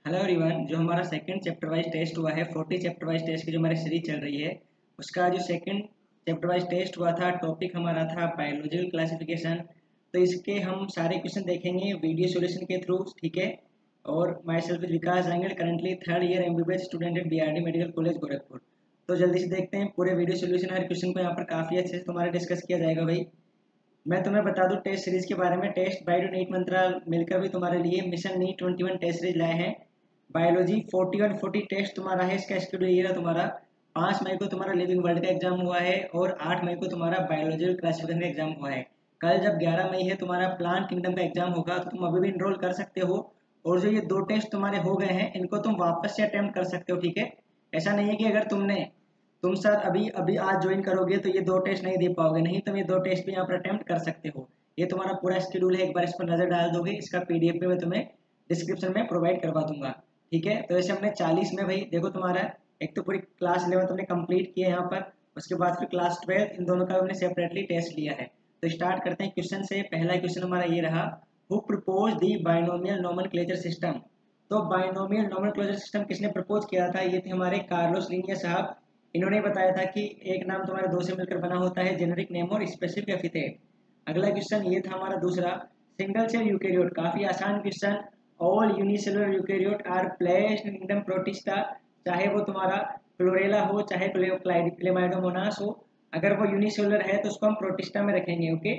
Hello everyone. जो हमारा second chapter wise test हुआ है 40 चैप्टर वाइज टेस्ट की जो हमारी सीरीज चल रही है, उसका जो सेकंड चैप्टर वाइज टेस्ट हुआ था, टॉपिक हमारा था बायोलॉजिकल क्लासिफिकेशन। तो इसके हम सारे क्वेश्चन देखेंगे वीडियो सॉल्यूशन के थ्रू, ठीक है। और माई सेल्फ विकास रंगल, currently third year MBBS student at BRD medical college Gorakhpur. तो जल्दी से देखते हैं पूरे वीडियो सॉल्यूशन, हर क्वेश्चन को यहाँ पर काफ़ी अच्छे से तुम्हारा डिस्कस किया जाएगा भाई। मैं तुम्हें बता दूं टेस्ट सीरीज के बारे में, टेस्ट बाय नीट मंत्रा मिलकर भी तुम्हारे लिए मिशन नीट 21 टेस्ट सीरीज लाए हैं। बायोलॉजी 41 40 टेस्ट तुम्हारा है, इसका शेड्यूल ये रहा तुम्हारा। 5 मई को तुम्हारा लिविंग वर्ल्ड का एग्जाम हुआ है और 8 मई को तुम्हारा बायोलॉजिकल क्लासिफिकेशन का एग्जाम हुआ है। कल जब 11 मई है तुम्हारा प्लांट किंगडम का एग्जाम होगा, तो तुम अभी भी इनरोल कर सकते हो। और जो ये 2 टेस्ट तुम्हारे हो गए हैं, इनको तुम वापस से अटेम्प्ट कर सकते हो, ठीक है। ऐसा नहीं है कि अगर तुम सर अभी अभी आज ज्वाइन करोगे तो ये 2 टेस्ट नहीं दे पाओगे, नहीं, तुम ये 2 टेस्ट भी यहाँ पर अटेम्प्ट कर सकते हो। ये तुम्हारा पूरा शेड्यूल है, एक बार इस पर नजर डाल दोगे, इसका पीडीएफ भी मैं तुम्हें डिस्क्रिप्शन में प्रोवाइड करवा दूंगा, ठीक है। तो ऐसे हमने 40 में भाई देखो तुम्हारा एक तो पूरी क्लास 11 तुमने कंप्लीट किया है यहाँ पर, उसके बाद फिर क्लास 12, इन दोनों का हमने सेपरेटली टेस्ट लिया है। तो स्टार्ट करते हैं क्वेश्चन से। पहला क्वेश्चन हमारा ये रहा, who propose the binomial nomenclature system. तो बाइनोमियल नोमेनक्लेचर सिस्टम किसने प्रपोज किया था? ये थे हमारे कार्लोस लिनियर साहब। इन्होंने बताया था कि एक नाम तुम्हारे 2 से मिलकर बना होता है, जेनेरिक नेम और स्पेसिफिक एपिथेट। अगला क्वेश्चन ये था हमारा दूसरा, सिंगल सेल यूकेरियोट, काफी आसान question. All unicellular eukaryote are placed in kingdom Protista, चाहे वो तुम्हारा क्लोरेला हो चाहे क्लेमाइडोमोनास हो, अगर वो यूनिसेलुलर है तो उसको हम प्रोटिस्टा में रखेंगे, ओके।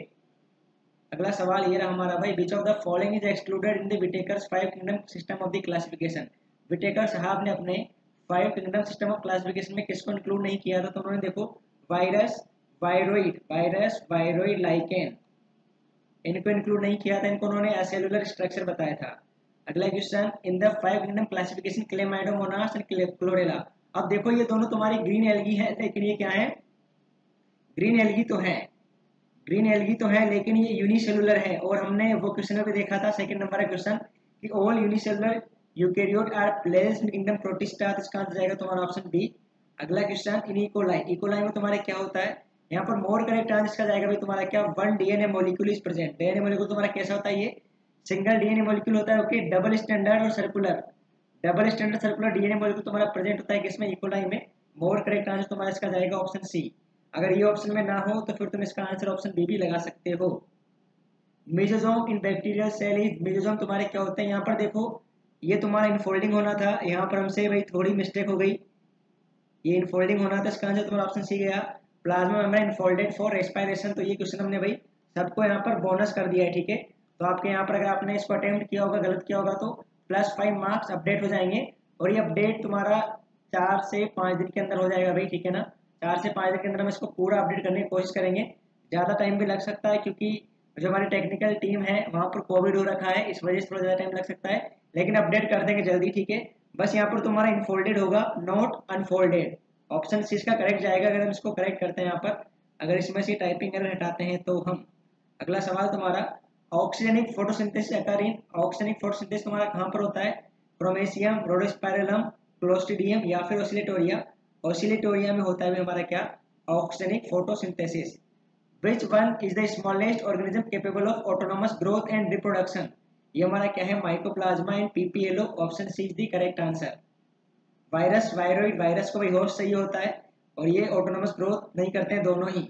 अगला सवाल ये रहा हमारा भाई, which of the following is excluded in the Whittaker's 5 kingdom system of the classification. Whittaker साहब ने अपने 5 किंगडम सिस्टम ऑफ क्लासिफिकेशन में किसको इंक्लूड नहीं किया था? तो उन्होंने देखो वायरस वायरोइड लाइकेन, इनको इंक्लूड नहीं किया था, इनको उन्होंने एसेलुलर स्ट्रक्चर बताया था। अगला question, in the 5 kingdom classification Chlamydomonas and chlorella. अब देखो ये दोनों तुम्हारी ग्रीन एल्गी है, लेकिन ये क्या है? ग्रीन एल्गी तो है, ग्रीन एल्गी तो है, लेकिन ये यूनिसेलुलर है। और हमने वो क्वेश्चन में भी देखा था, सेकंड नंबर का क्वेश्चन, कि all unicellular eukaryote are placed in kingdom Protista, तो इसका आंसर जाएगा तुम्हारा ऑप्शन बी। अगला क्वेश्चन, इन इकोलाई, इकोलाई में तुम्हारे क्या होता है? यहाँ पर मोर करेक्ट आंसर का जाएगा भाई तुम्हारा क्या, 1 DNA molecule is present. DNA molecule तुम्हारा कैसा होता है? ये सिंगल डीएनए मॉलिक्यूल होता है, ओके। डबल स्टैंडर्ड और circular, double standard circular DNA molecule तुम्हारा प्रेजेंट होता है किसमें? इकोलाई में। मोर करेक्ट आंसर तुम्हारा इसका जाएगा ऑप्शन सी। अगर ये ऑप्शन में ना हो तो फिर तुम इसका आंसर ऑप्शन बी भी लगा सकते हो। Mesosome in bacterial cell is, mesosome तुम्हारे क्या होते हैं? यहाँ पर देखो ये तुम्हारा इनफोल्डिंग होना था, यहाँ पर हमसे भाई थोड़ी मिस्टेक हो गई, ये इनफोल्डिंग होना था, इसका आंसर तुम्हारा ऑप्शन सी गया। Plasma membrane infolded for respiration, तो ये क्वेश्चन हमने भाई सबको यहाँ पर बोनस कर दिया है, ठीक है। तो आपके यहाँ पर अगर आपने इसको अटेम्प्ट किया होगा, गलत किया होगा, तो +5 मार्क्स अपडेट हो जाएंगे। और ये अपडेट तुम्हारा 4 से 5 दिन के अंदर हो जाएगा भाई, ठीक है ना। 4 से 5 दिन के अंदर हम इसको पूरा अपडेट करने की कोशिश करेंगे। ज़्यादा टाइम भी लग सकता है, क्योंकि जो हमारी टेक्निकल टीम है वहाँ पर कोविड हो रखा है, इस वजह से थोड़ा ज़्यादा टाइम लग सकता है, लेकिन अपडेट कर देंगे जल्दी, ठीक है। बस यहाँ पर तुम्हारा इनफोल्डेड होगा, नॉट अनफोल्डेड। ऑप्शन सी इसका करेक्ट जाएगा अगर हम इसको करेक्ट करते हैं यहाँ पर। अगर इसमें से टाइपिंग एरर हटाते हैं तो हम। अगला सवाल तुम्हारा, ऑक्सीजनिक फोटोसिंथेसिस अकर इन, ऑक्सीजनिक फोटोसिंथेसिस तुम्हारा कहाँ पर होता है? प्रोमेसियम, रोडोस्पाइरलम, क्लोस्ट्रिडियम या फिर ओसिलेटोरिया। ओसिलेटोरिया में होता है हमारा क्या? Oxygenic photosynthesis. Which one is the smallest organism capable of autonomous growth and reproduction. ये हमारा क्या है? Mycoplasma and PPLO, option C is the correct answer. Virus viroid, virus को भी होस्ट चाहिए होता है, और ये ऑटोनोमस ग्रोथ नहीं करते हैं दोनों ही।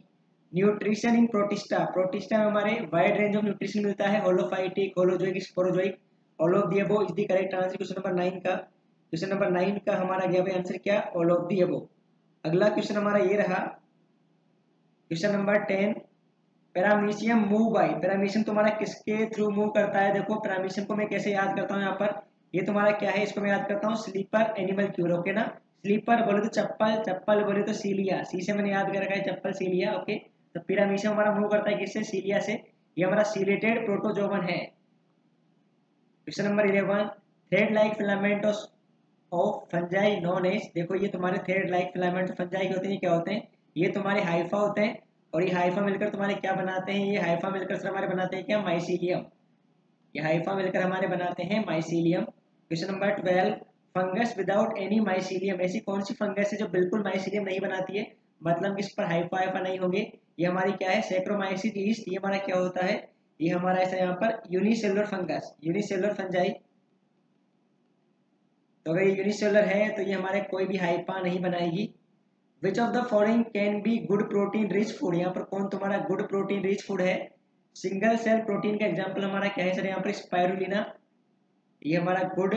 न्यूट्रिशन इन प्रोटिस्टा, प्रोटिस्टा में हमारे वाइड रेंज ऑफ न्यूट्रिशन मिलता है, holophytic, holozoic, sporozoic. All of the above is the correct answer question number 9 का। क्वेश्चन नंबर 9 का हमारा गया भाई आंसर क्या? All of the above. अगला क्वेश्चन हमारा ये रहा, question number 10, paramecium move by, paramecium तुम्हारा किसके थ्रू मूव करता है? देखो पैरामीशियम को मैं कैसे याद करता हूँ यहाँ पर, ये तुम्हारा क्या है, इसको मैं याद करता हूँ स्लीपर एनिमल क्यूर, ओके ना। स्लीपर बोले तो चप्पल, चप्पल बोले तो सीलिया, सी से मैंने याद कर रखा है चप्पल, सीलिया, ओके। तो पैरामीशियम हमारा मूव करता है किससे? सीलिया से। ये हमारा सीलेटेड प्रोटोजोवन है। Question number 11, thread like filament of fungi known as, देखो ये तुम्हारे थ्रेड लाइक फिलामेंट फंजाई के होते हैं, ये क्या होते हैं? ये तुम्हारे हाइफा होते हैं, और ये हाइफा मिलकर तुम्हारे क्या बनाते हैं? ये हाइफा मिलकर सर हमारे बनाते हैं क्या? माइसीलियम। ये हाइफा मिलकर हमारे बनाते हैं mycelium. Question number 12, fungus without any mycelium, ऐसी कौन सी फंगस है जो बिल्कुल माइसीलियम नहीं बनाती है, मतलब इस पर हाइफा हाइफा नहीं होंगे? ये हमारी क्या है? Saccharomyces east. ये हमारा क्या होता है? ये हमारा ऐसा यहाँ पर यूनिसेलुलर फंगस, यूनिसेलुलर फंजाई। तो अगर ये यूनिसेलुलर है तो ये हमारे कोई भी हाइपा नहीं बनाएगी। विच of the following can be good protein rich food, यहाँ पर कौन तुम्हारा गुड प्रोटीन रिच फूड है? सिंगल सेल प्रोटीन का एग्जाम्पल हमारा क्या है सर? यहाँ पर स्पाइरुलिना, ये हमारा गुड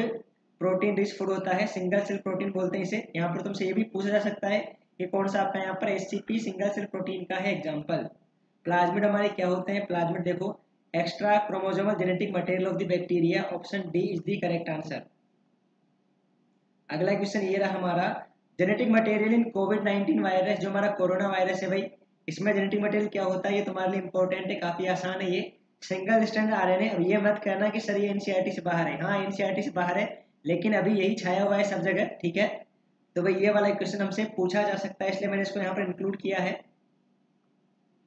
प्रोटीन रिच फूड होता है, सिंगल सेल प्रोटीन बोलते हैं इसे। यहाँ पर तुमसे ये भी पूछा जा सकता है कि कौन सा आपका यहाँ पर एससीपी सिंगल सेल प्रोटीन का है एग्जाम्पल। प्लाज्मिड हमारे क्या होते हैं? प्लाज्मिड देखो extra chromosomal genetic material of the bacteria, option D is the correct answer. अगला क्वेश्चन ये रहा हमारा, genetic material in covid virus, जो हमारा कोरोना वायरस है भाई, इसमें जेनेटिक मटेरियल क्या होता है? ये तुम्हारे लिए इंपॉर्टेंट है, काफी आसान है ये। Single strand RNA. अब ये मत कहना कि सर ये एनसीईआरटी से बाहर है, हाँ एनसीईआरटी से बाहर है, लेकिन अभी यही छाया हुआ है सब जगह, ठीक है। तो भाई ये वाला क्वेश्चन हमसे पूछा जा सकता है, इसलिए मैंने इसको यहाँ पर इंक्लूड किया है।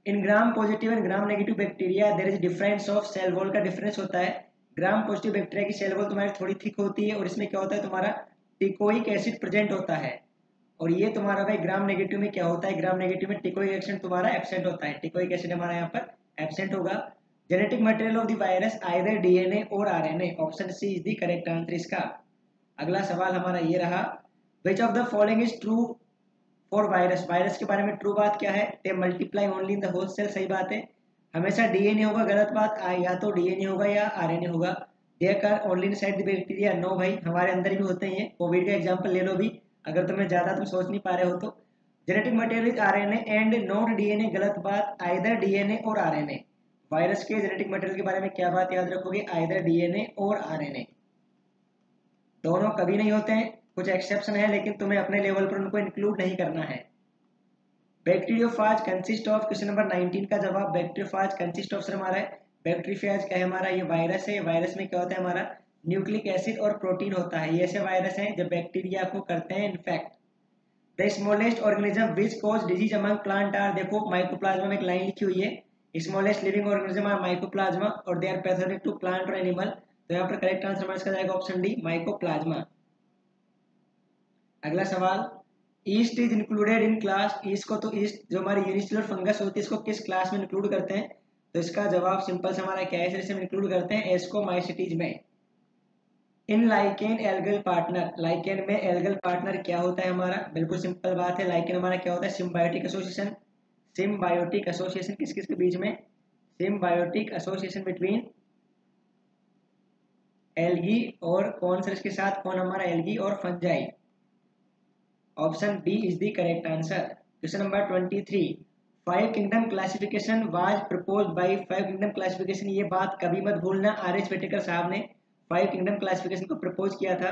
In gram positive and gram negative bacteria there is difference of cell wall का डिफरेंस होता है। ग्राम पॉजिटिव बैक्टीरिया की सेल वॉल तुम्हारी थोड़ी थिक होती है और इसमें क्या होता है तुम्हारा टिकोइक एसिड प्रेजेंट होता है। और ये तुम्हारा भाई ग्राम नेगेटिव में क्या होता है? ग्राम नेगेटिव में टिकोइक एसिड तुम्हारा एब्सेंट होता है, टिकोइक एसिड हमारा यहाँ पर एब्सेंट होगा। Genetic material of the virus either DNA और RNA, option C is the correct answer इसका। अगला सवाल हमारा ये रहा, which of the following is true for virus, virus के बारे में ट्रू बात क्या है? They multiply only in the whole cell, सही बात है, हमेशा डीएनए होगा, गलत बात, या तो डीएनए होगा या आरएनए होगा। They are only inside the bacteria, no भाई हमारे अंदर भी होते हैं। कोविड का एग्जांपल ले लो भी, अगर तुम्हें ज्यादा तुम सोच नहीं पा रहे हो तो। Genetic material is RNA and not DNA, गलत बात, आइदर डीएनए और आरएनए। वायरस के जेनेटिक मटेरियल के बारे में क्या बात याद रखोगे? आइदर डीएनए और आरएनए, दोनों कभी नहीं होते हैं, कुछ एक्सेप्शन है, लेकिन तुम्हें अपने लेवल पर उनको इंक्लूड नहीं करना है। Bacteriophage consist of, question number 19 का जवाब बैक्टीरियोफाज कंसिस्ट ऑफ सर हमारा है। बैक्टीरियोफाज क्या है हमारा? ये वायरस है, वायरस में क्या होता है हमारा न्यूक्लिक एसिड और प्रोटीन होता है। ये ऐसे वायरस हैं जब बैक्टीरिया को करते हैं infect. The smallest organism which cause disease among plant are, देखो माइकोप्लाज्मा में एक लाइन लिखी हुई है, smallest living organism are mycoplasma और they are pathogenic to plant और एनिमल। तो यहाँ पर करेक्ट आंसर हमारा इसका जाएगा ऑप्शन डी, माइकोप्लाज्मा। अगला सवाल, east is included in class, east को तो ईस्ट जो हमारी यूनिसेलुलर फंगस होती है इसको किस क्लास में इंक्लूड करते हैं? तो इसका जवाब सिंपल से हमारा क्या है, इसे हम इंक्लूड करते हैं एस्कोमाइसिटीज में। इन लाइकेन एल्गल पार्टनर, लाइकेन में एल्गल पार्टनर क्या होता है हमारा? बिल्कुल सिंपल बात है, लाइकेन हमारा क्या होता है? Symbiotic association. सिम्बायोटिक एसोसिएशन किस किस के बीच में? सिम्बायोटिक एसोसिएशन बिटवीन एल्गी और कौन सर इसके साथ, कौन हमारा? एल्गी और fungi. Option B is the correct answer. Question number 23, five kingdom classification was proposed by, five kingdom classification, ये बात कभी मत भूलना, आर.एच. व्हिटेकर साहब ने फाइव किंगडम क्लासिफिकेशन को प्रपोज किया था।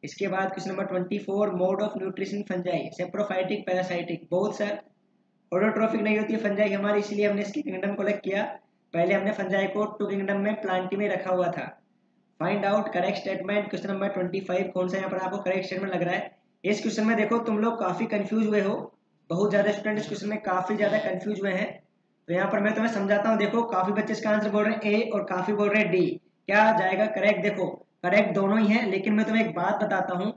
इसके बाद question number 24, mode of nutrition fungi, saprophytic parasitic, बहुत सर ऑटोट्रोफिक नहीं होती है फंजाई हमारी, इसलिए हमने इसकी किंगडम को अलग किया। पहले हमने फंजाई को टू किंगडम में प्लांटी में रखा हुआ था। Find out correct statement, question number 25, कौन सा यहाँ पर आपको करेक्ट स्टेटमेंट लग रहा है? इस क्वेश्चन में देखो तुम लोग काफी कंफ्यूज हुए हो, बहुत ज्यादा स्टूडेंट इस क्वेश्चन में काफी ज्यादा कंफ्यूज हुए हैं। तो यहाँ पर मैं तुम्हें समझाता हूँ, देखो काफी बच्चे इसका आंसर बोल रहे हैं ए और काफी बोल रहे हैं डी, क्या जाएगा करेक्ट? देखो करेक्ट दोनों ही है, लेकिन मैं तुम्हें एक बात बताता हूँ,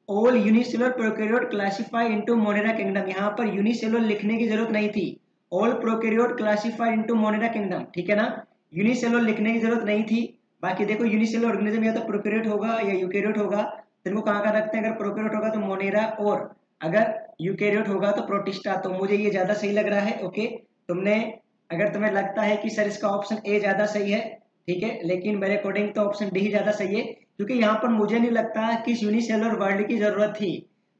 all unicellular prokaryote classify into Monera kingdom, यहाँ पर यूनिसेलुलर लिखने की जरूरत नहीं थी, all prokaryote classify into Monera kingdom, ठीक है ना, यूनिसेलुलर लिखने की जरूरत नहीं थी। बाकी देखो यूनिसेलुलर ऑर्गेनिज्म या तो प्रोकैरियोट होगा या यूकैरियोट होगा, तो इनको कहाँ रखते हैं? अगर प्रोकैरियोट होगा तो मोनेरा, और अगर यूकैरियोट होगा तो प्रोटिस्टा। तो मुझे ये ज्यादा सही लग रहा है। ओके, तुमने अगर तुम्हें लगता है कि सर इसका ऑप्शन ए ज्यादा सही है, ठीक है, लेकिन मेरे अकॉर्डिंग तो ऑप्शन डी ही ज्यादा सही है, क्योंकि यहाँ पर मुझे नहीं लगता कि इस यूनिसेलुलर वर्ल्ड की जरूरत थी।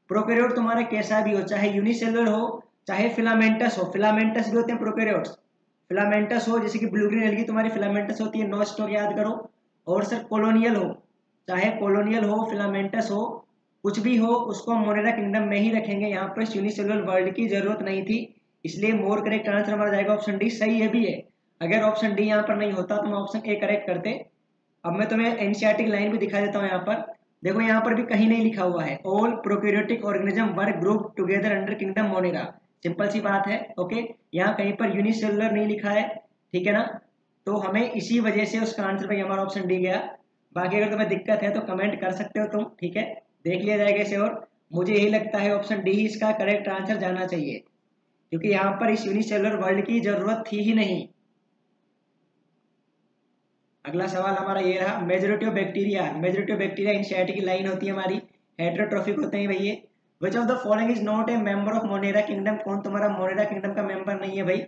प्रोकैरियोट तुम्हारा कैसा भी हो, चाहे यूनिसेलुलर हो चाहे फिलामेंटस हो, फिलामेंटस भी होते हैं प्रोकैरियोट्स, फिलामेंटस हो जैसे कि ब्लू ग्रीन एल्गी तुम्हारी फिलामेंटस होती है, नो स्टॉक याद करो। और सर कॉलोनियल हो, चाहे कॉलोनियल हो फिलामेंटस हो, कुछ भी हो, उसको हम मोनेरा किंगडम में ही रखेंगे, यहाँ पर यूनिसेलुलर वर्ल्ड की जरूरत नहीं थी, इसलिए मोर करेक्ट आंसर हमारा जाएगा ऑप्शन डी, सही है भी है। अगर ऑप्शन डी यहाँ पर नहीं होता तो हम ऑप्शन ए करेक्ट करते। अब मैं तुम्हें एनसीईआरटी लाइन भी दिखा देता हूँ, यहाँ पर देखो, यहाँ पर भी कहीं नहीं लिखा हुआ है all prokaryotic organism were group together under kingdom Monera, simple सी बात है। ओके, यहाँ कहीं पर यूनिसेलुलर नहीं लिखा है, ठीक है ना, तो हमें इसी वजह से उसका आंसर भाई हमारा ऑप्शन डी गया। बाकी अगर तुम्हें दिक्कत है तो कमेंट कर सकते हो तुम, ठीक है, देख लिया जाएगा इसे। और मुझे यही लगता है ऑप्शन डी ही इसका करेक्ट आंसर जाना चाहिए, क्योंकि यहाँ पर इस यूनिसेलुलर वर्ल्ड की जरूरत थी ही नहीं। अगला सवाल हमारा ये रहा, मेजोरिटी ऑफ बैक्टीरिया इंशियाटी की लाइन होती है हमारी, हेटेरोट्रोफिक होते हैं भैया। विच of the following is not A member of Monera kingdom, कौन तुम्हारा मोनेरा किंगडम का मेंबर नहीं है भाई?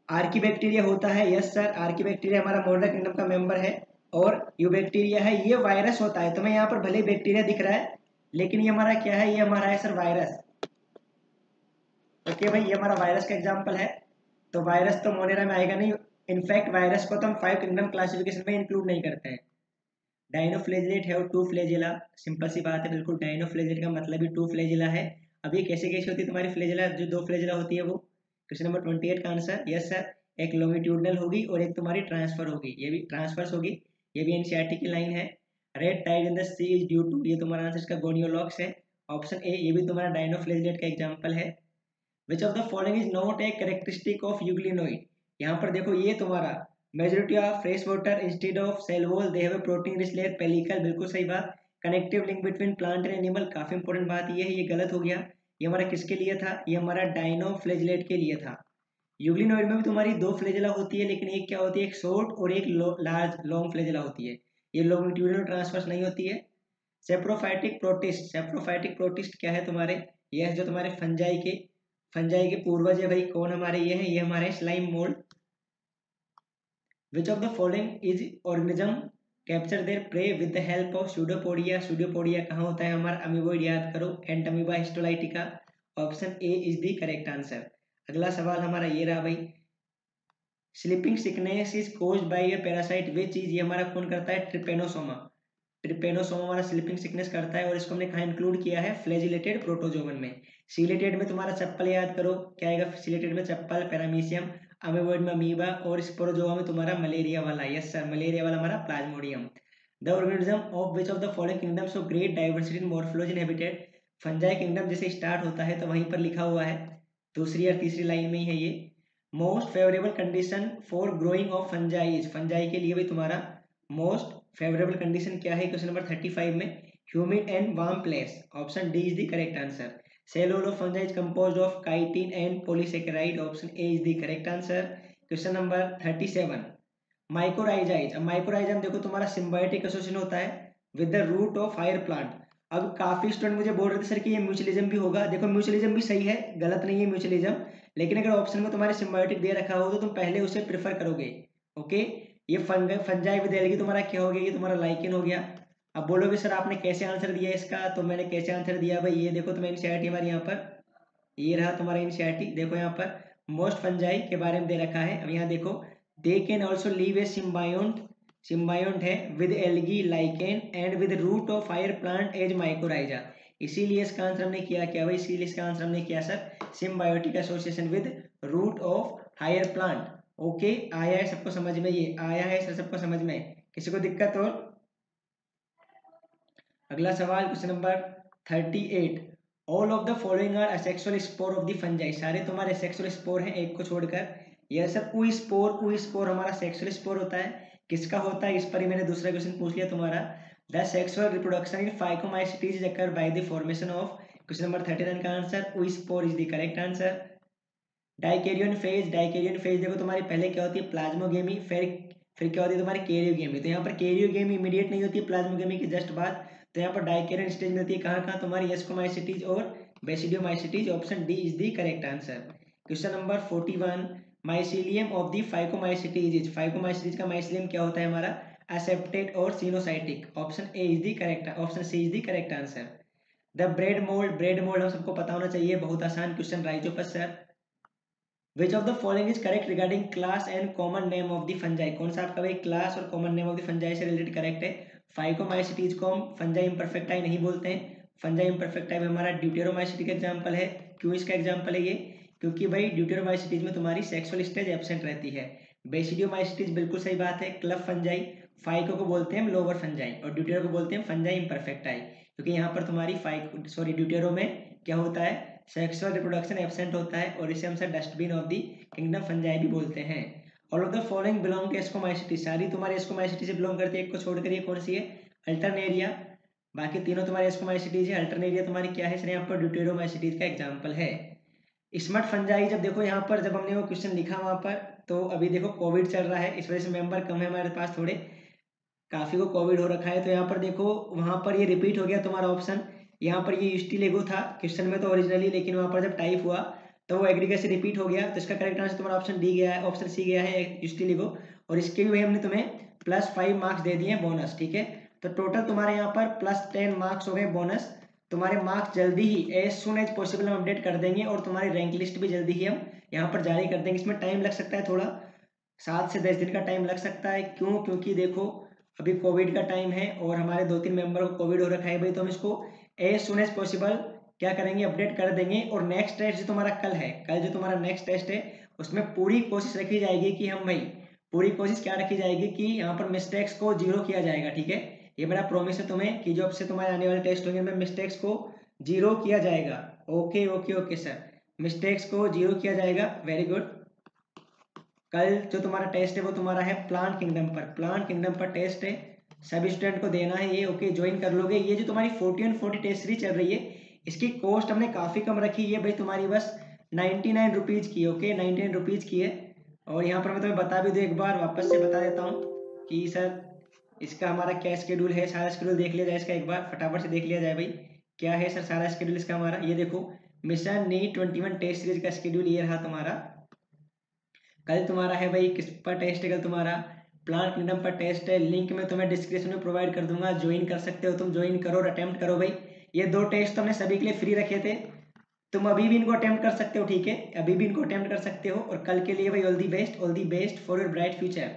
आर्की बैक्टीरिया होता है, यस सर, आर्की बैक्टीरिया हमारा मोनेरा किंगडम का मेंबर है। और यू बैक्टीरिया है, ये वायरस होता है, तुम्हें यहाँ पर भले बैक्टीरिया दिख रहा है लेकिन ये हमारा क्या है, ये हमारा है सर वायरस। ओके भाई, ये हमारा वायरस का एग्जाम्पल है, तो वायरस तो मोनेरा में आएगा नहीं। इनफैक्ट वायरस को तो हम 5 किंगडम क्लासिफिकेशन में इंक्लूड नहीं करते हैं। डायनोफ्लेजिलेट है और 2 फ्लेजिला, सिंपल सी बात है बिल्कुल, डायनोफ्लेजिलेट का मतलब ही 2 फ्लेजिला है। अब ये कैसे कैसे होती है तुम्हारी फ्लेजिला, जो 2 फ्लेजिला होती है वो? क्वेश्चन नंबर 28 का आंसर, यस सर, एक लॉन्गिट्यूडनल होगी और एक तुम्हारी ट्रांसफर होगी, ये भी ट्रांसफर्स होगी, ये भी एनसीईआरटी की लाइन है। Red tide in the sea is due to, ये तुम्हारा आंसर इसका गोनियोलॉक्स है, ऑप्शन ए, ये भी तुम्हारा डायनोफ्लेजिलेट का एग्जाम्पल है। Which of the following is not a characteristic of euglenoid, यहाँ पर देखो ये तुम्हारा majority of fresh water instead of cell wall they have a protein rich layer, pellicle, बिल्कुल सही बात। Connective link between plant and animal, काफी important बात ये है, ये गलत हो गया। ये हमारा किसके लिए था, ये हमारा डायनोफ्लेजिलेट के लिए था। यूग्लिनोइड में भी तुम्हारी 2 फ्लेजिला होती है, लेकिन एक क्या होती है, एक शॉर्ट और एक लार्ज लॉन्ग फ्लेजिला होती है, ये लॉन्गिट्यूडनल ट्रांसफर्स नहीं होती है। सेप्रोफाइटिक प्रोटिस्ट क्या है तुम्हारे, ये जो तुम्हारे फंजाई के पूर्वज है भाई, कौन हमारे ये है, ये हमारे slime mould. Which of the following is organism capture there pray with the help of pseudopodia, pseudopodia कहाँ होता है हमारा, अमीबोइड, याद करो, Entamoeba histolytica, option A is the correct answer. अगला सवाल हमारा ये रहा भाई, sleeping sickness is caused by a parasite which is, ये हमारा कौन करता है, ट्रिपेनोसोमा, ट्रिपेनोसोमा हमारा स्लीपिंग सिकनेस करता है, और इसको हमने कहाँ इंक्लूड किया है, फ्लैजिलेटेड प्रोटोजोवन में। सीलेटेड में तुम्हारा चप्पल, याद करो क्या आएगा, सीलेटेड में चप्पल, पैरामीशियम, अमीबोइड में अमीबा, और स्पोरोजोआ में तुम्हारा मलेरिया वाला, यस सर, मलेरिया वाला हमारा Plasmodium. The organism of which of the following kingdoms of great diversity in morphology and habitat, fungi kingdom जैसे स्टार्ट होता है तो वहीं पर लिखा हुआ है, दूसरी या तीसरी लाइन में ही है ये। Most favourable condition for growing of fungi is, fungi के लिए भी तुम्हारा मोस्ट फेवरेबल कंडीशन क्या है, क्वेश्चन नंबर 35 में, humid and warm place, option D is the correct answer. Cell wall of fungi is composed of chitin and polysaccharide, option A is the correct answer. Question number 37, mycorrhizae, अब mycorrhiza देखो तुम्हारा symbiotic association होता है with the root of higher plant. अब काफी student मुझे बोल रहे थे सर कि ये म्यूचुअलिज्म भी होगा, देखो म्यूचुअलिज्म भी सही है, गलत नहीं है म्यूचुअलिज्म, लेकिन अगर ऑप्शन में तुम्हारे सिम्बायोटिक दे रखा हो तो तुम पहले उसे प्रेफर करोगे। ओके, ये फंजाई विद तुम्हारा क्या हो गया, ये तुम्हारा लाइकेन हो गया। अब बोलोगे सर आपने कैसे आंसर दिया इसका, तो मैंने कैसे आंसर दिया भाई, ये देखो तुम्हें एनसीईआरटी हमारे यहाँ पर, ये रहा तुम्हारा एनसीईआरटी, देखो यहाँ पर मोस्ट फंजाई के बारे में दे रखा है। अब यहाँ देखो, they can also live a symbiont है with algae, lichen and with root of higher plant as mycorrhiza, इसीलिए इसका आंसर हमने किया क्या भाई, इसीलिए इसका आंसर हमने किया sir symbiotic association with root of higher plant. Okay, आया है सबको समझ में, ये आया है सर सबको समझ में, किसी को दिक्कत हो? अगला सवाल question number 38, all of the following are asexual spore of the fungi, सारे तुम्हारे सेक्सुअल स्पोर हैं एक को छोड़कर। यह सर ऊ स्पोर हमारा सेक्सुअल स्पोर होता है, किसका होता है, इस पर ही मैंने दूसरा क्वेश्चन पूछ लिया तुम्हारा। The sexual reproduction in phycomycetes occur by the formation of, question number 39 का answer oospore is the correct answer. Dikaryon phase देखो तुम्हारी पहले क्या होती है, प्लाज्मोगेमी, फिर क्या होती है तुम्हारी कैरियोगेमी, तो यहाँ पर कैरियोगेमी इमीडिएट नहीं होती है प्लाज्मोगेमी के जस्ट बाद, तो यहाँ पर डाइकेरियन स्टेज मिलती है कहाँ कहाँ, तुम्हारी एस्कोमाइसिटीज और basidiomycetes, option D is the correct answer. Question number 41, mycelium of the phycomycetes का माइसीलियम क्या होता है हमारा, एसेप्टेट और coenocytic, option A is the correct, option C is the correct answer. The bread mould हम सबको पता होना चाहिए, बहुत आसान question, Rhizopus sir. Which of the following is correct regarding class and common name of the fungi, कौन सा आपका भाई क्लास और common name of the fungi से रिलेटेड करेक्ट है। फाइकोमाइसिटीज को हम फंजाई इम्परफेक्टाई नहीं बोलते हैं, फंजाई इम्परफेक्टाई में हमारा ड्यूटेरोमाइसिटी का एग्जाम्पल है। क्यों इसका एग्जाम्पल है ये, क्योंकि भाई ड्यूटेरोमाइसिटीज में तुम्हारी सेक्सुअल स्टेज एब्सेंट रहती है। बेसिडियोमाइसिटीज बिल्कुल सही बात है, क्लब फंजाई, फाइको को बोलते हैं हम लोअर फंजाई, और ड्यूटेरो को बोलते हैं फंजाई इम्परफेक्टाई, क्योंकि यहाँ पर तुम्हारी ड्यूटेरो में क्या होता है, सेक्सुअल रिप्रोडक्शन एब्सेंट होता है, और इसे हम sir dustbin of the kingdom fungi भी बोलते हैं। All of the following belong to ascomycetes, सारी तुम्हारी एस्कोमाइसिटी से बिलोंग करती है, एक को छोड़कर ये कौन सी है, अल्टरनेरिया, बाकी तीनों तुम्हारी एस्कोमाइसिटीज है। अल्टरनेरिया तुम्हारी क्या है सर, यहाँ पर ड्यूटेरोमाइसिटीज का एग्जाम्पल है। स्मट फंजाई, जब देखो यहाँ पर जब हमने वो क्वेश्चन लिखा वहां पर तो अभी देखो कोविड चल रहा है, इस वजह से मेंबर कम है हमारे पास थोड़े, काफ़ी को कोविड हो रखा है। तो यहाँ पर देखो वहाँ पर ये रिपीट हो गया तुम्हारा ऑप्शन। यहाँ पर ये यूस्टी लेगो था क्वेश्चन में तो ओरिजिनली, लेकिन वहाँ पर जब टाइप हुआ तो वो एग्रीगेट से रिपीट हो गया। तो इसका करेक्ट आंसर तुम्हारा ऑप्शन डी गया है, ऑप्शन सी गया है यूस्टी लेगो। और इसके भी भाई हमने तुम्हें +5 मार्क्स दे दिए हैं बोनस, ठीक है। तो टोटल तुम्हारे यहाँ पर +10 मार्क्स हो गए बोनस। तुम्हारे मार्क्स जल्दी ही एज सुन एज पॉसिबल हम अपडेट कर देंगे, और तुम्हारी रैंक लिस्ट भी जल्दी ही हम यहाँ पर जारी कर देंगे। इसमें टाइम लग सकता है थोड़ा, 7 से 10 दिन का टाइम लग सकता है। क्यों? क्योंकि देखो अभी कोविड का टाइम है और हमारे 2-3 मेंबर को कोविड हो रखा है भाई। तो हम इसको एज सुन एज पॉसिबल क्या करेंगे, अपडेट कर देंगे। और नेक्स्ट टेस्ट जो तुम्हारा कल है, कल जो तुम्हारा नेक्स्ट टेस्ट है, उसमें पूरी कोशिश रखी जाएगी कि हम भाई, पूरी कोशिश क्या रखी जाएगी कि यहाँ पर मिस्टेक्स को जीरो किया जाएगा, ठीक है। ये मेरा प्रॉमिस है तुम्हें कि जो अब से तुम्हारे आने वाले टेस्ट होंगे, मैं मिस्टेक्स को जीरो किया जाएगा। Okay okay okay sir, mistakes को जीरो किया जाएगा, वेरी गुड। कल जो तुम्हारा टेस्ट है वो तुम्हारा है प्लांट किंगडम पर, प्लांट किंगडम पर टेस्ट है, सभी स्टूडेंट को देना है ये। ओके, ज्वाइन कर लोगे। ये जो तुम्हारी 40 टेस्ट सीरीज चल रही है, इसकी कॉस्ट हमने काफ़ी कम रखी है भाई, तुम्हारी बस 99 रुपीज़ की। ओके, 99 रुपीज़ की है। और यहाँ पर मैं तुम्हें बता भी दूँ, एक बार वापस से बता देता हूँ कि सर इसका हमारा क्या स्केड्यूल है। सारा स्केड्यूल देख लिया जाए इसका, एक बार फटाफट से देख लिया जाए भाई, क्या है सर सारा स्केड्यूल इसका हमारा। ये देखो, मिशन नीट 21 टेस्ट सीरीज का स्केड्यूल ये रहा तुम्हारा। कल तुम्हारा है भाई किस पर टेस्ट है, कल तुम्हारा प्लांट किंगडम पर टेस्ट है। लिंक मैं तुम्हें डिस्क्रिप्शन में प्रोवाइड कर दूंगा, ज्वाइन कर सकते हो तुम, ज्वाइन करो और अटेम्प्ट करो भाई। ये 2 टेस्ट तो हमने सभी के लिए फ्री रखे थे, तुम अभी भी इनको अटेम्प्ट कर सकते हो, ठीक है, अभी भी इनको अटेम्प्ट कर सकते हो। और कल के लिए भाई all the best, all the best for your bright future.